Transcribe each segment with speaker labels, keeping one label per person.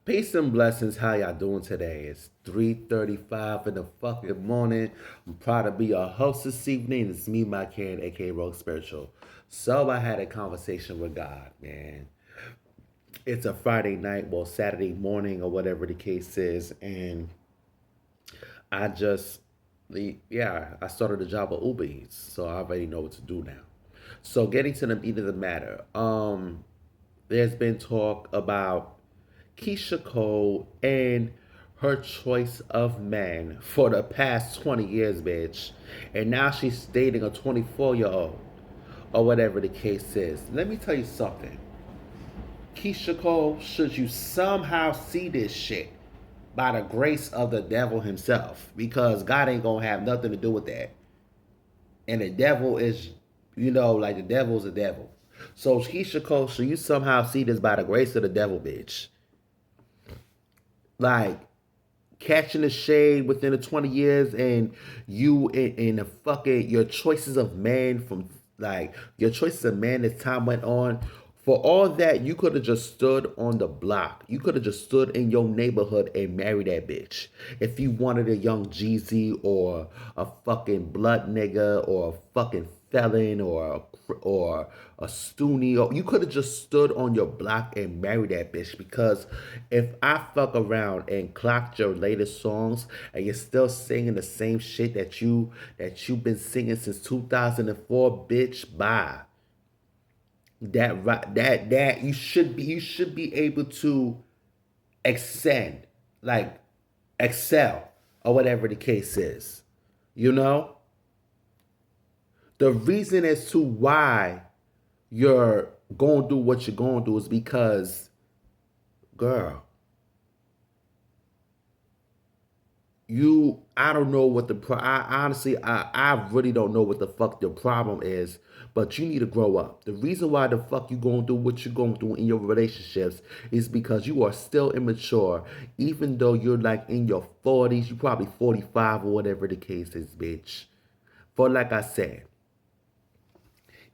Speaker 1: Peace and blessings. How y'all doing today? It's 3:35 in the fucking morning. I'm proud to be your host this evening. It's me, my kid, aka Rogue Spiritual. So I had a conversation with God, man. It's a Friday night, well, Saturday morning or whatever the case is, and I just, I started a job at Uber Eats, so I already know what to do now. So getting to the meat of the matter, there's been talk about Keyshia Cole and her choice of man for the past 20 years, bitch. And now she's dating a 24-year-old or whatever the case is. Let me tell you something. Keyshia Cole, should you somehow see this shit by the grace of the devil himself, because God ain't gonna have nothing to do with that. And the devil is, like the devil's the devil. So Keyshia Cole, should you somehow see this by the grace of the devil, bitch? Like, catching the shade within the 20 years, and you in the fucking your choices of man, from like your choices of man as time went on. For all that, you could have just stood on the block. You could have just stood in your neighborhood and married that bitch. If you wanted a young Jeezy or a fucking blood nigga or a fucking felon or a stoonie, or you could have just stood on your block and married that bitch. Because if I fuck around and clocked your latest songs and you're still singing the same shit that you've been singing since 2004, bitch, bye. That you should be able to extend, like excel, or whatever the case is. You know, the reason as to why you're going to do what you're going to do is because, girl, I don't know what I honestly, I really don't know what the fuck the problem is, but you need to grow up. The reason why the fuck you going to do what you're going to do in your relationships is because you are still immature. Even though you're like in your 40s, you probably 45 or whatever the case is, bitch. For like I said,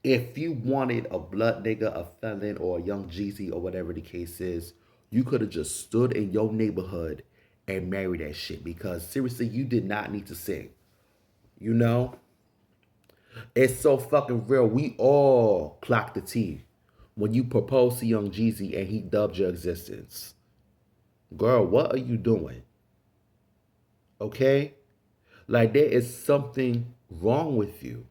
Speaker 1: if you wanted a blood nigga, a felon, or a young Jeezy, or whatever the case is, you could have just stood in your neighborhood and married that shit. Because seriously, you did not need to sing. You know? It's so fucking real. We all clocked the T when you proposed to young Jeezy and he dubbed your existence. Girl, what are you doing? Okay? Like, there is something wrong with you.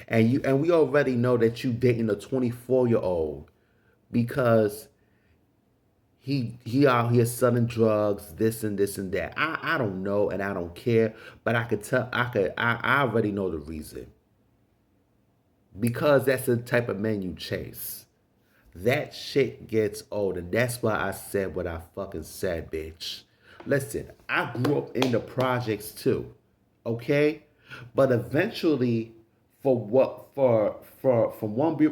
Speaker 1: And we already know that you dating a 24-year-old because he out here selling drugs, this and this and that. I don't know, and I don't care, but I already know the reason. Because that's the type of man you chase. That shit gets old, and that's why I said what I fucking said, bitch. Listen, I grew up in the projects too, okay? But eventually, for what for from one real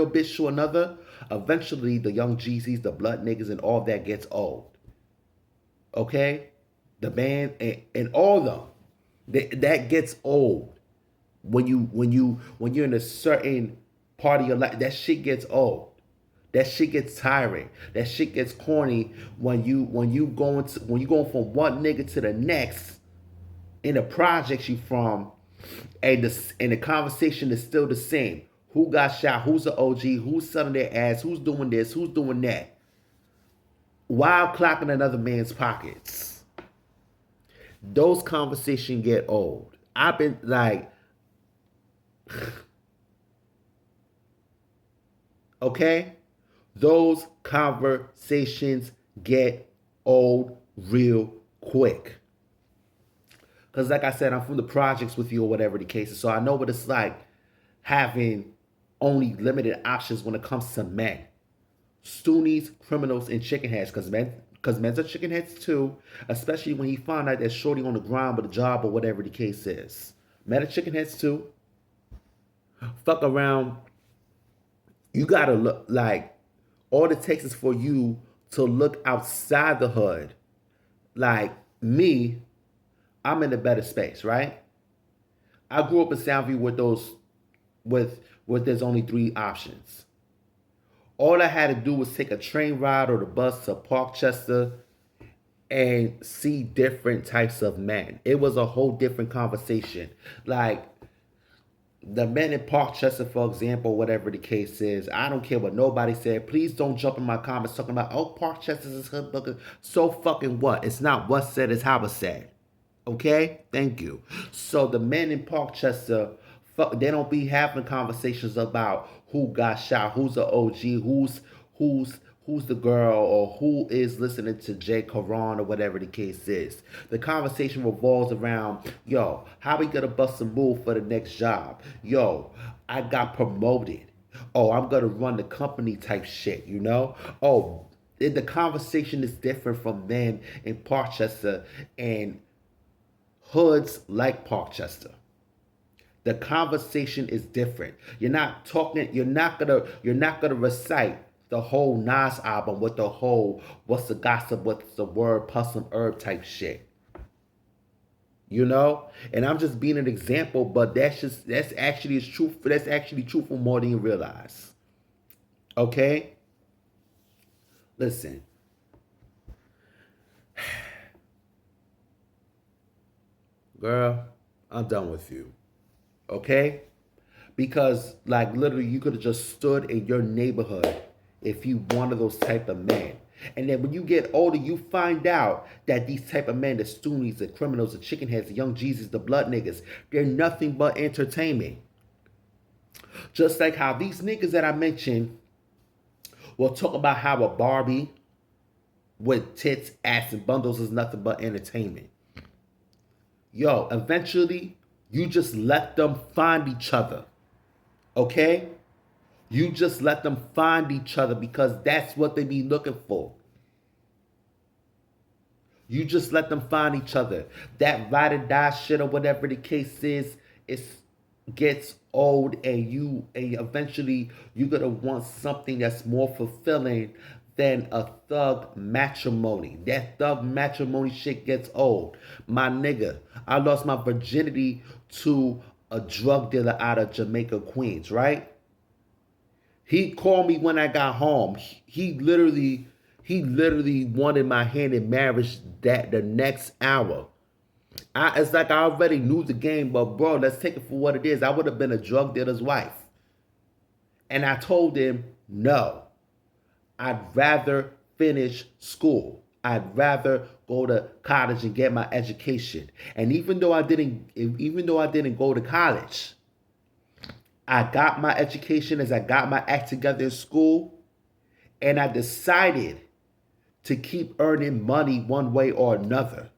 Speaker 1: bitch to another, eventually the young Jeezys, the blood niggas, and all that gets old, okay? The band and all them, that gets old when you're in a certain part of your life. That shit gets old. That shit gets tiring. That shit gets corny when you going from one nigga to the next in the projects you from, and the conversation is still the same. Who got shot? Who's the OG? Who's selling their ass? Who's doing this? Who's doing that? While clocking another man's pockets. Those conversations get old. I've been like, okay? Those conversations get old real quick. Because, like I said, I'm from the projects with you or whatever the case is. So I know what it's like having only limited options when it comes to men. Stoonies, criminals, and chicken heads. Because men's are chicken heads too. Especially when he found out that Shorty on the ground with a job or whatever the case is. Men are chicken heads too. Fuck around. You gotta look like, all it takes is for you to look outside the hood. Like me, I'm in a better space, right? I grew up in Soundview with there's only three options. All I had to do was take a train ride or the bus to Parkchester and see different types of men. It was a whole different conversation. Like the men in Parkchester, for example, whatever the case is, I don't care what nobody said. Please don't jump in my comments talking about, oh, Parkchester is hood looking. So fucking what? It's not what said, it's how it's said. Okay? Thank you. So the men in Parkchester, they don't be having conversations about who got shot, who's the OG, who's the girl, or who is listening to Jay Caron or whatever the case is. The conversation revolves around, yo, how we gonna bust a move for the next job? Yo, I got promoted. Oh, I'm gonna run the company type shit, you know? Oh, the conversation is different from men in Parkchester and hoods like Parkchester. The conversation is different. You're not gonna recite the whole Nas album with the whole what's the gossip, what's the word, plus some herb type shit. You know? And I'm just being an example, but that's actually truthful more than you realize. Okay? Listen. Girl, I'm done with you. Okay? Because like literally you could have just stood in your neighborhood if you one of those type of men. And then when you get older, you find out that these type of men, the Stoonies, the criminals, the chicken heads, the young Jesus, the blood niggas, they're nothing but entertainment. Just like how these niggas that I mentioned will talk about how a Barbie with tits, ass, and bundles is nothing but entertainment. Yo, eventually, you just let them find each other. Okay? You just let them find each other because that's what they be looking for. You just let them find each other. That ride or die shit or whatever the case is, it gets old, and eventually you're gonna want something that's more fulfilling than a thug matrimony. That thug matrimony shit gets old. My nigga, I lost my virginity to a drug dealer out of Jamaica, Queens, right? He called me when I got home. He literally wanted my hand in marriage that the next hour. It's like I already knew the game, but bro, let's take it for what it is. I would have been a drug dealer's wife. And I told him, no, I'd rather finish school. I'd rather go to college and get my education. And even though I didn't go to college, I got my education as I got my act together in school, and I decided to keep earning money one way or another.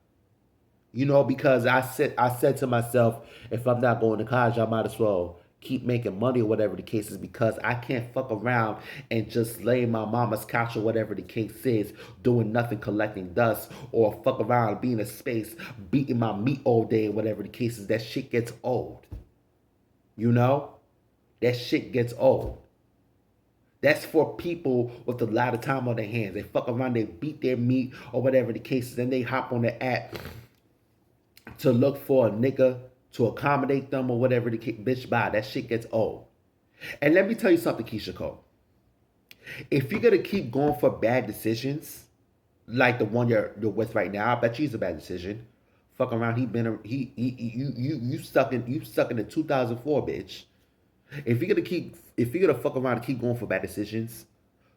Speaker 1: You know, because I said to myself, if I'm not going to college, I might as well keep making money or whatever the case is, because I can't fuck around and just lay in my mama's couch or whatever the case is, doing nothing, collecting dust, or fuck around being in space, beating my meat all day, whatever the case is. That shit gets old. You know? That shit gets old. That's for people with a lot of time on their hands. They fuck around, they beat their meat or whatever the case is, and they hop on the app to look for a nigga to accommodate them or whatever the case. Bitch, bye. That shit gets old. And let me tell you something, Keyshia Cole. If you're gonna keep going for bad decisions, like the one you're with right now, I bet you it's a bad decision. Fuck around, you stuck in the 2004, bitch. If you're gonna fuck around and keep going for bad decisions,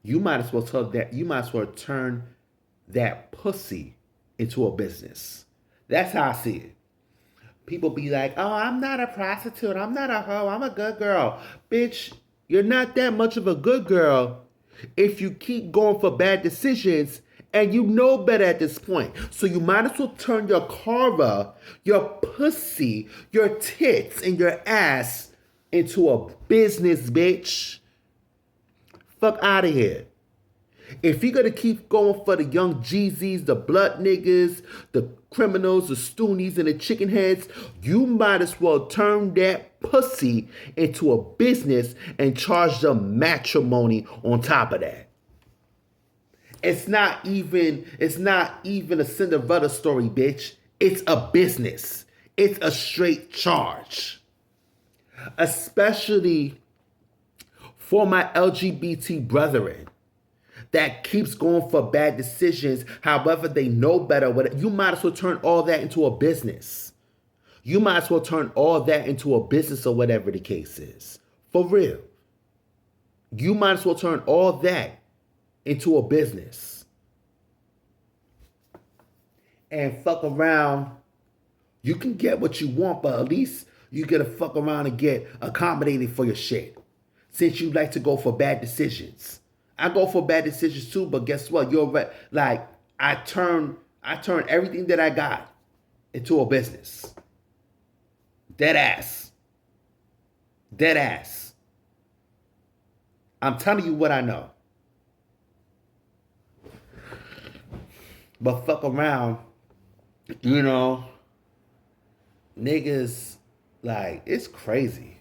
Speaker 1: you might as well turn that pussy into a business. That's how I see it. People be like, oh, I'm not a prostitute, I'm not a hoe, I'm a good girl. Bitch, you're not that much of a good girl if you keep going for bad decisions and you know better at this point. So you might as well turn your cara, your pussy, your tits, and your ass into a business, bitch. Fuck out of here. If you're gonna keep going for the young Jeezys, the blood niggas, the criminals, the Stoonies, and the chicken heads, you might as well turn that pussy into a business and charge them matrimony on top of that. It's not even a Cinderella story, bitch. It's a business. It's a straight charge. Especially For my LGBT brethren that keeps going for bad decisions, however they know better, you might as well turn all that into a business. You might as well turn all that into a business or whatever the case is. For real. You might as well turn all that into a business. And fuck around. You can get what you want, but at least you gotta fuck around and get accommodated for your shit. Since you like to go for bad decisions. I go for bad decisions too, but guess what? Like I turn everything that I got into a business. Dead ass. Dead ass. I'm telling you what I know. But fuck around, you know, niggas, like, it's crazy.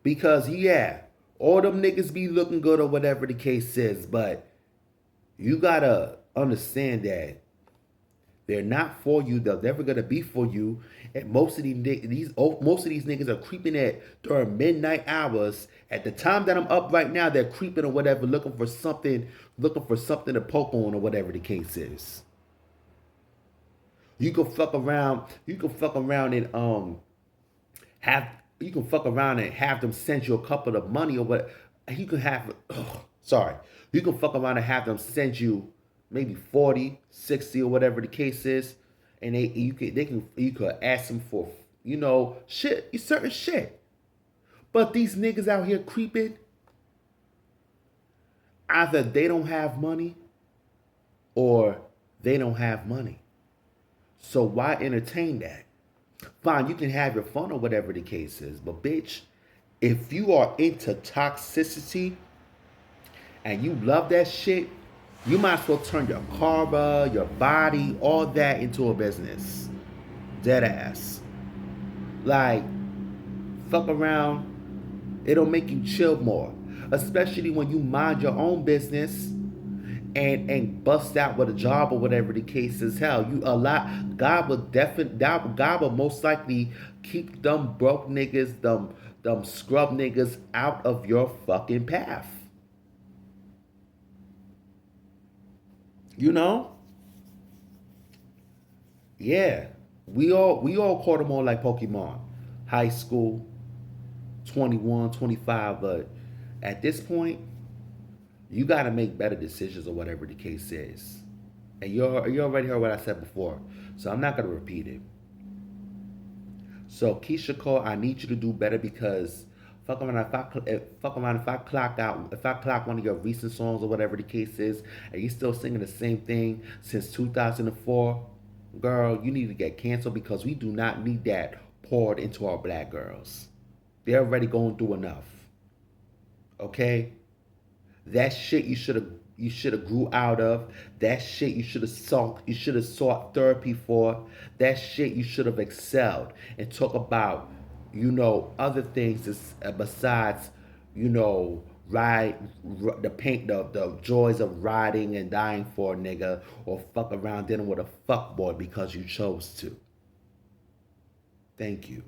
Speaker 1: Because, yeah, all them niggas be looking good or whatever the case is, but you gotta understand that they're not for you. They're never gonna be for you. And most of these niggas are creeping at during midnight hours. At the time that I'm up right now, they're creeping or whatever, looking for something to poke on or whatever the case is. You can fuck around. You can fuck around and have. You can fuck around and have them send you a couple of money or what. You can have. Sorry. You can fuck around and have them send you maybe 40, 60 or whatever the case is, and you could ask them for, you know, certain shit. But these niggas out here creeping, either they don't have money or they don't have money. So why entertain that? Fine, you can have your fun or whatever the case is, but bitch, if you are into toxicity and you love that shit, you might as well turn your karma, your body, all that into a business. Dead ass. Like, fuck around, it'll make you chill more. Especially when you mind your own business and bust out with a job or whatever the case is. Hell, God will most likely keep them broke niggas, them scrub niggas out of your fucking path. You know? Yeah. We all caught them all like Pokemon. High school, 21, 25, but at this point, you gotta make better decisions or whatever the case is. And you already heard what I said before, so I'm not gonna repeat it. So Keyshia Cole, I need you to do better because fuck around if I clock one of your recent songs or whatever the case is, and you still singing the same thing since 2004, girl, you need to get canceled because we do not need that poured into our black girls. They're already going through enough. Okay? That shit you should have grew out of. That shit you should have sought therapy for. That shit you should have excelled and talk about, you know, other things besides, you know, the joys of riding and dying for a nigga or fuck around dealing with a fuck boy because you chose to. Thank you.